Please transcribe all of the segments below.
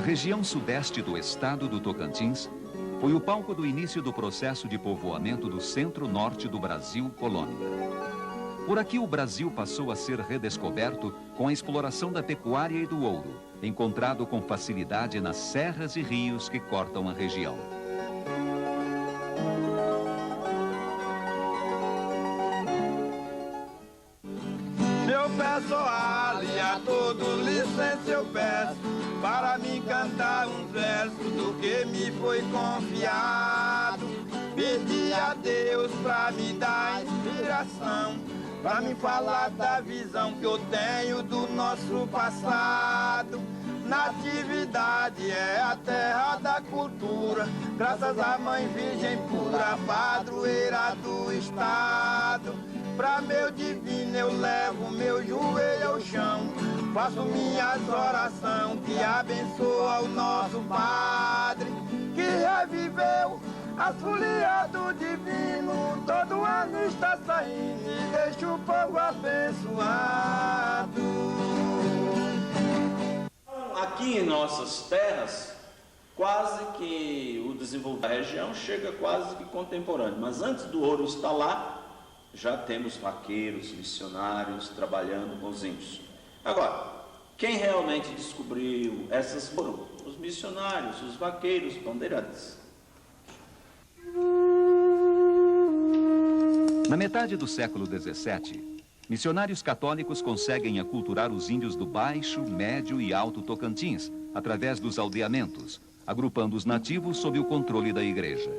região sudeste do estado do Tocantins foi o palco do início do processo de povoamento do centro-norte do Brasil, colônia. Por aqui o Brasil passou a ser redescoberto com a exploração da pecuária e do ouro, encontrado com facilidade nas serras e rios que cortam a região. Eu peço ali a todo licença eu peço para me cantar um verso do que me foi confiado. Pedi a Deus para me dar inspiração, para me falar da visão que eu tenho do nosso passado. Natividade é a terra da cultura, graças à Mãe Virgem pura, padroeira do estado. Pra meu divino eu levo meu joelho ao chão, faço minhas orações que abençoa o nosso Padre, que reviveu as folias do divino, todo ano está saindo e deixa o povo abençoado. Aqui em nossas terras, quase que o desenvolvimento da região chega quase que contemporâneo, mas antes do ouro estar lá, já temos vaqueiros, missionários trabalhando com os índios. Agora, quem realmente descobriu essas foram os missionários, os vaqueiros, bandeirantes. Na metade do século XVII, missionários católicos conseguem aculturar os índios do Baixo, Médio e Alto Tocantins, através dos aldeamentos, agrupando os nativos sob o controle da igreja.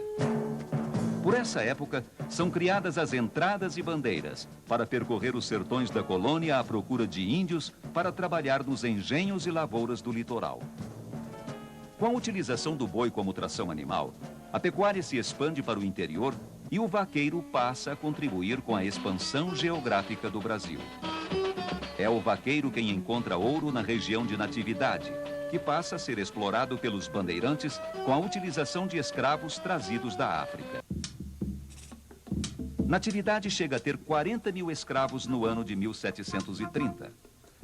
Por essa época, são criadas as entradas e bandeiras para percorrer os sertões da colônia à procura de índios para trabalhar nos engenhos e lavouras do litoral. Com a utilização do boi como tração animal, a pecuária se expande para o interior e o vaqueiro passa a contribuir com a expansão geográfica do Brasil. É o vaqueiro quem encontra ouro na região de Natividade, que passa a ser explorado pelos bandeirantes com a utilização de escravos trazidos da África. Natividade chega a ter 40 mil escravos no ano de 1730,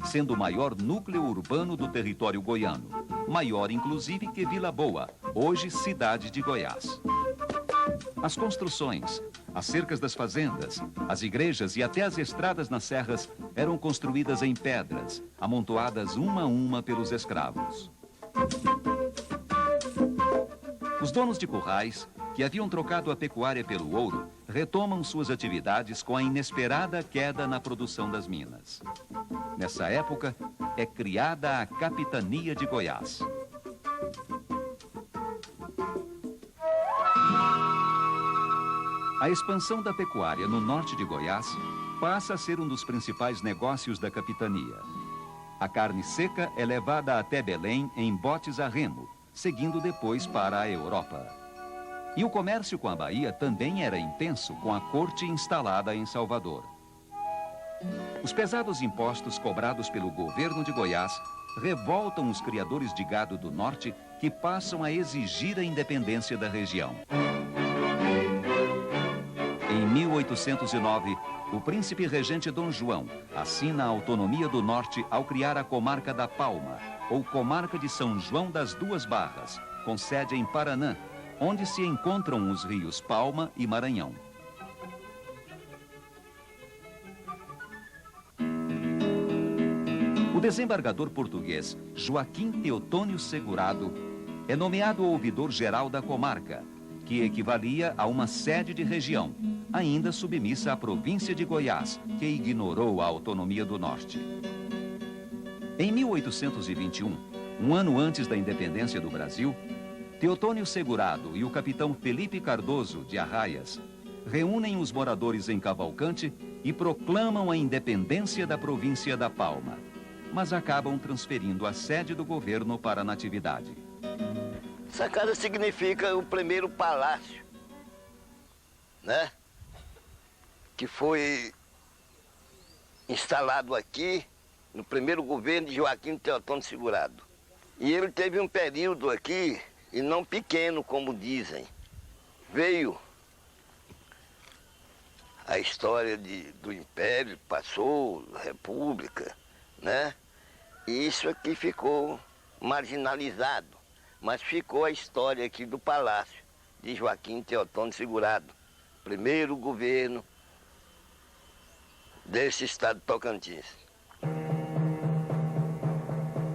sendo o maior núcleo urbano do território goiano, maior inclusive que Vila Boa, hoje cidade de Goiás. As construções, as cercas das fazendas, as igrejas e até as estradas nas serras eram construídas em pedras, amontoadas uma a uma pelos escravos. Os donos de currais, que haviam trocado a pecuária pelo ouro, retomam suas atividades com a inesperada queda na produção das minas. Nessa época, é criada a Capitania de Goiás. A expansão da pecuária no norte de Goiás passa a ser um dos principais negócios da capitania. A carne seca é levada até Belém em botes a remo, seguindo depois para a Europa. E o comércio com a Bahia também era intenso com a corte instalada em Salvador. Os pesados impostos cobrados pelo governo de Goiás revoltam os criadores de gado do norte, que passam a exigir a independência da região. Em 1809, o príncipe regente Dom João assina a autonomia do norte ao criar a comarca da Palma, ou comarca de São João das Duas Barras, com sede em Paranã, onde se encontram os rios Palma e Maranhão. O desembargador português Joaquim Teotônio Segurado é nomeado ouvidor-geral da comarca, que equivalia a uma sede de região, ainda submissa à província de Goiás, que ignorou a autonomia do norte. Em 1821, um ano antes da independência do Brasil, Teotônio Segurado e o capitão Felipe Cardoso, de Arraias, reúnem os moradores em Cavalcante e proclamam a independência da província da Palma, mas acabam transferindo a sede do governo para Natividade. Essa casa significa o primeiro palácio, né? Que foi instalado aqui no primeiro governo de Joaquim Teotônio Segurado. E ele teve um período aqui, e não pequeno, como dizem. Veio a história do Império, passou, República, né? E isso aqui ficou marginalizado, mas ficou a história aqui do Palácio de Joaquim Teotônio Segurado, primeiro governo desse estado de Tocantins.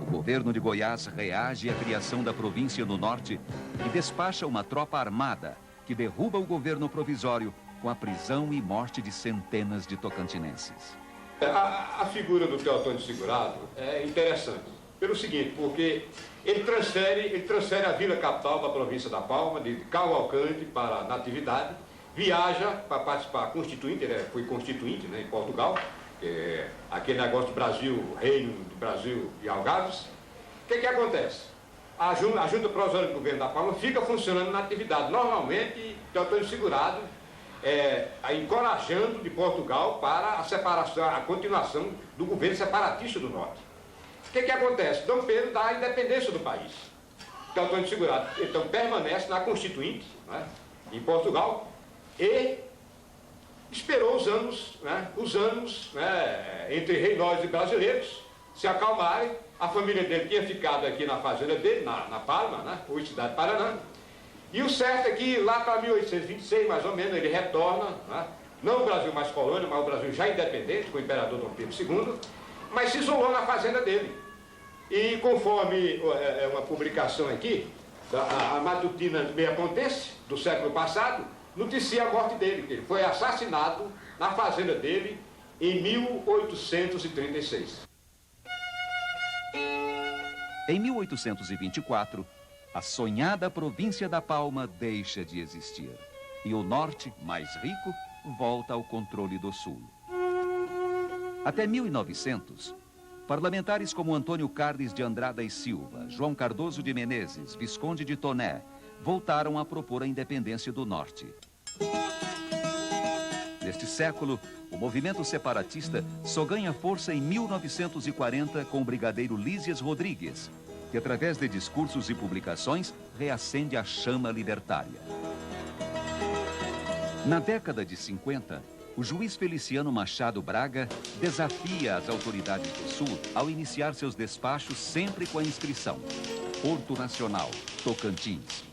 O governo de Goiás reage à criação da província no norte e despacha uma tropa armada que derruba o governo provisório com a prisão e morte de centenas de tocantinenses. A figura do Teotônio Segurado é interessante, pelo seguinte, porque ele transfere a Vila Capital para a província da Palma, de Cavalcante para Natividade, viaja para participar constituinte, ele foi constituinte, né, em Portugal, aquele negócio do Brasil, Reino do Brasil e Algarves. O que acontece? A Junta Provisória do Governo da Palma fica funcionando na atividade. Normalmente, Teotônio Segurado encorajando de Portugal para a separação, a continuação do governo separatista do Norte. O que acontece? Dom Pedro dá a independência do país. Teotônio Segurado, então, permanece na Constituinte, né, em Portugal, e esperou os anos, né, entre reinóis e brasileiros se acalmarem. A família dele tinha ficado aqui na fazenda dele, na Palma, né, hoje cidade de Paraná. E o certo é que lá para 1826, mais ou menos, ele retorna, né, não o Brasil mais colônia, mas o Brasil já independente, com o imperador Dom Pedro II, mas se isolou na fazenda dele. E conforme uma publicação aqui, a Matutina Meia-Pontense, do século passado, noticia a morte dele, que ele foi assassinado na fazenda dele em 1836. Em 1824, a sonhada província da Palma deixa de existir e o norte, mais rico, volta ao controle do sul. Até 1900, parlamentares como Antônio Carles de Andrada e Silva, João Cardoso de Menezes, Visconde de Toné, voltaram a propor a independência do norte. Neste século, o movimento separatista só ganha força em 1940 com o brigadeiro Lísias Rodrigues, que através de discursos e publicações reacende a chama libertária. Na década de 50, o juiz Feliciano Machado Braga desafia as autoridades do Sul ao iniciar seus despachos sempre com a inscrição Porto Nacional, Tocantins.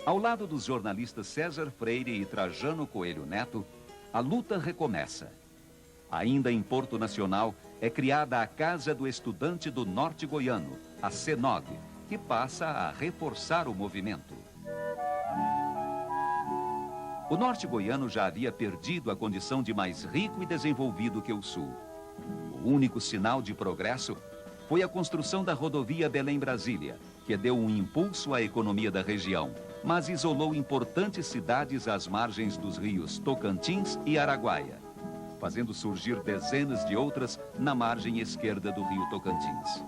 Ao lado dos jornalistas César Freire e Trajano Coelho Neto, a luta recomeça. Ainda em Porto Nacional, é criada a Casa do Estudante do Norte Goiano, a CENOG, que passa a reforçar o movimento. O Norte Goiano já havia perdido a condição de mais rico e desenvolvido que o Sul. O único sinal de progresso foi a construção da rodovia Belém-Brasília, que deu um impulso à economia da região, mas isolou importantes cidades às margens dos rios Tocantins e Araguaia, fazendo surgir dezenas de outras na margem esquerda do rio Tocantins.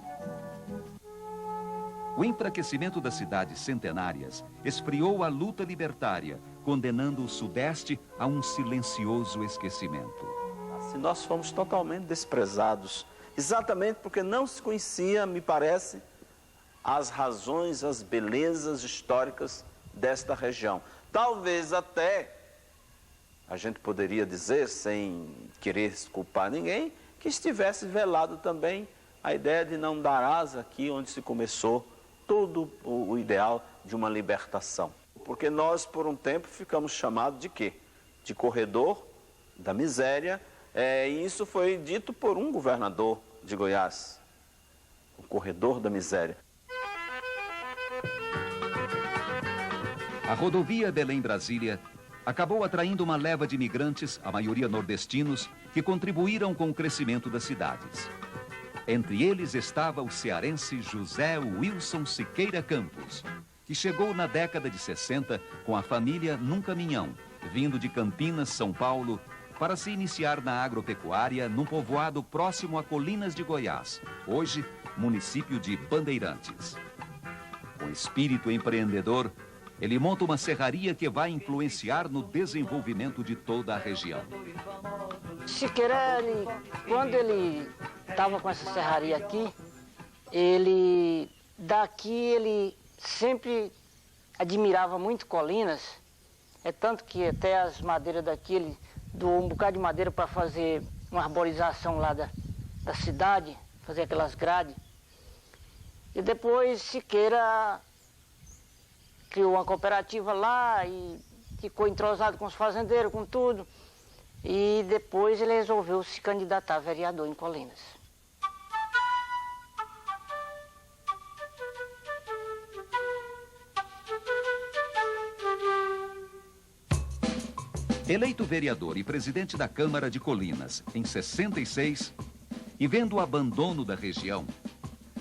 O enfraquecimento das cidades centenárias esfriou a luta libertária, condenando o Sudeste a um silencioso esquecimento. Assim, nós fomos totalmente desprezados, exatamente porque não se conhecia, me parece, as razões, as belezas históricas desta região. Talvez até, a gente poderia dizer, sem querer culpar ninguém, que estivesse velado também a ideia de não dar asa aqui onde se começou todo o ideal de uma libertação. Porque nós, por um tempo, ficamos chamados de quê? De corredor da miséria, e isso foi dito por um governador de Goiás, o corredor da miséria. A rodovia Belém-Brasília acabou atraindo uma leva de imigrantes, a maioria nordestinos, que contribuíram com o crescimento das cidades. Entre eles estava o cearense José Wilson Siqueira Campos, que chegou na década de 60 com a família num caminhão, vindo de Campinas, São Paulo, para se iniciar na agropecuária num povoado próximo a Colinas de Goiás, hoje município de Bandeirantes. Com espírito empreendedor, ele monta uma serraria que vai influenciar no desenvolvimento de toda a região. Siqueira, quando ele estava com essa serraria aqui, ele sempre admirava muito Colinas, é tanto que até as madeiras daqui, ele doou um bocado de madeira para fazer uma arborização lá da cidade, fazer aquelas grades. E depois Siqueira criou uma cooperativa lá e ficou entrosado com os fazendeiros, com tudo. E depois ele resolveu se candidatar a vereador em Colinas. Eleito vereador e presidente da Câmara de Colinas em 66, e vendo o abandono da região,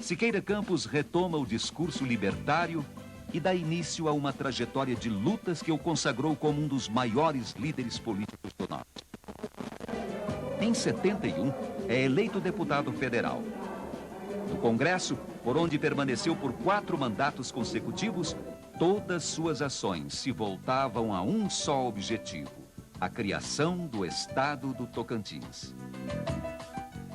Siqueira Campos retoma o discurso libertário e dá início a uma trajetória de lutas que o consagrou como um dos maiores líderes políticos do Norte. Em 71, é eleito deputado federal. No Congresso, por onde permaneceu por 4 mandatos consecutivos, todas suas ações se voltavam a um só objetivo: a criação do Estado do Tocantins.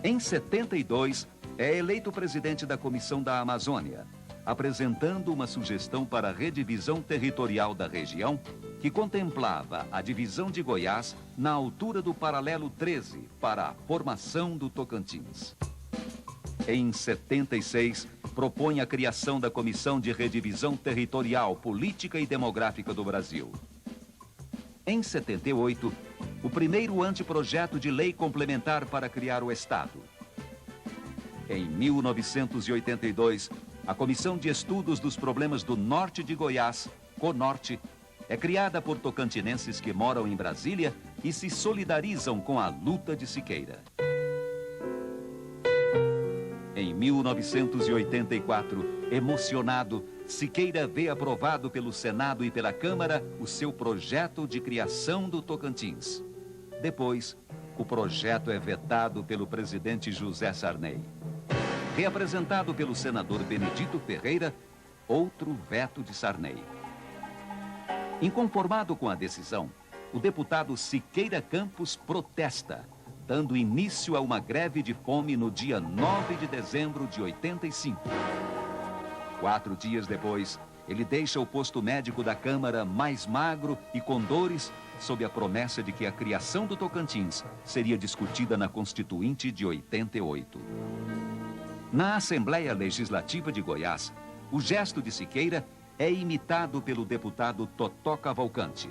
Em 72, é eleito presidente da Comissão da Amazônia, apresentando uma sugestão para a redivisão territorial da região, que contemplava a divisão de Goiás na altura do paralelo 13 para a formação do Tocantins. Em 76, propõe a criação da Comissão de Redivisão Territorial, Política e Demográfica do Brasil. Em 78, o primeiro anteprojeto de lei complementar para criar o Estado. Em 1982, a Comissão de Estudos dos Problemas do Norte de Goiás, CONORTE, é criada por tocantinenses que moram em Brasília e se solidarizam com a luta de Siqueira. Em 1984, emocionado, Siqueira vê aprovado pelo Senado e pela Câmara o seu projeto de criação do Tocantins. Depois, o projeto é vetado pelo presidente José Sarney. Reapresentado pelo senador Benedito Ferreira, outro veto de Sarney. Inconformado com a decisão, o deputado Siqueira Campos protesta, dando início a uma greve de fome no dia 9 de dezembro de 85. 4 dias depois, ele deixa o posto médico da Câmara mais magro e com dores, sob a promessa de que a criação do Tocantins seria discutida na Constituinte de 88. Na Assembleia Legislativa de Goiás, o gesto de Siqueira é imitado pelo deputado Totó Cavalcante.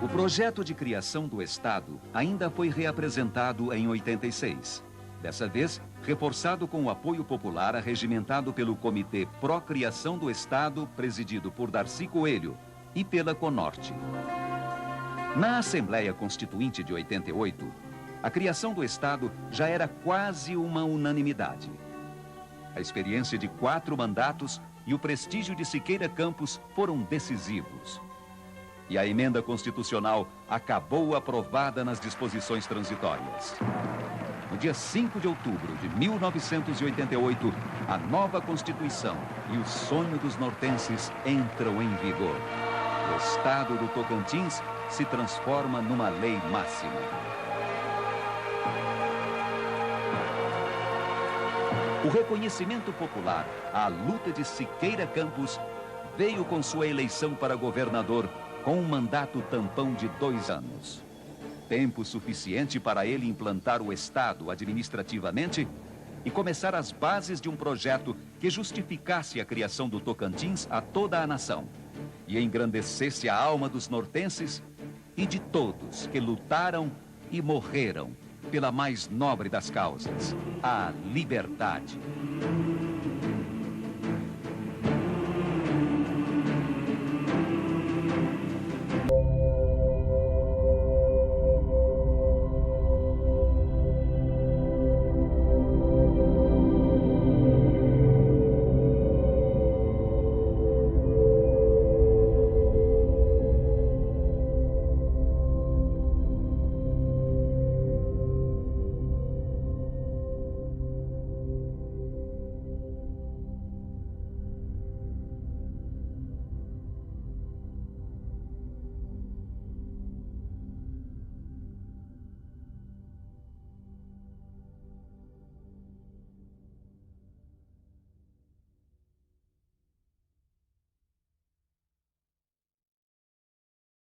O projeto de criação do Estado ainda foi reapresentado em 86. Dessa vez, reforçado com o apoio popular arregimentado pelo Comitê Pró-Criação do Estado, presidido por Darcy Coelho, e pela CONORTE. Na Assembleia Constituinte de 88, a criação do Estado já era quase uma unanimidade. A experiência de 4 mandatos e o prestígio de Siqueira Campos foram decisivos. E a emenda constitucional acabou aprovada nas disposições transitórias. No dia 5 de outubro de 1988, a nova Constituição e o sonho dos nortenses entram em vigor. O Estado do Tocantins se transforma numa lei máxima. O reconhecimento popular à luta de Siqueira Campos veio com sua eleição para governador com um mandato tampão de 2 anos. Tempo suficiente para ele implantar o Estado administrativamente e começar as bases de um projeto que justificasse a criação do Tocantins a toda a nação e engrandecesse a alma dos nortenses e de todos que lutaram e morreram pela mais nobre das causas, a liberdade.